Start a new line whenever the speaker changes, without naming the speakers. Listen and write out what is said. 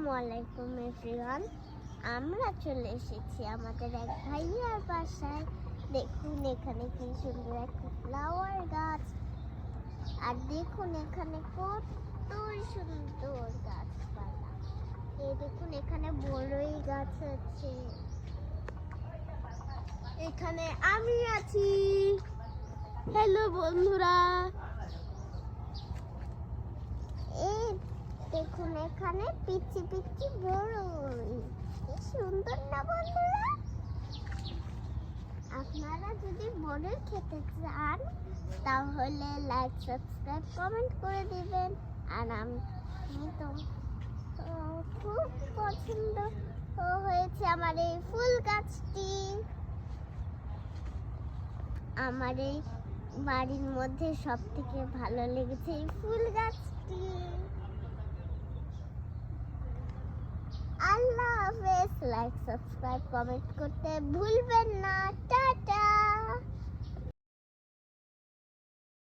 আসসালামু আলাইকুম এভরিওয়ান। আমরা চলে এসেছি আমাদের এক ভাইয়ার বাসায়। দেখুন এখানে কি সুন্দর একটা ফ্লাওয়ার গাছ, আর দেখুন এখানে কত সুন্দর গাছপালা। এই দেখুন এখানে বড়ই গাছ আছে, এখানে আমি আছি। হ্যালো বন্ধুরা, এই দেখুন এখানে পিচ্ছি পিচ্ছি বড়ই, কি সুন্দর না বন্ধুরা? আপনারা যদি বড়ই খেতে চান তাহলে লাইক, সাবস্ক্রাইব, কমেন্ট করে দিবেন। আর আমি তো খুব পছন্দ হয়েছে আমার এই ফুল গাছটি। আমার এই বাড়ির মধ্যে সব থেকে ভালো লেগেছে এই ফুল গাছটি। আল্লাহ হাফেজ। লাইক, সাবস্ক্রাইব, কমেন্ট করতে ভুলবেন না। টাটা।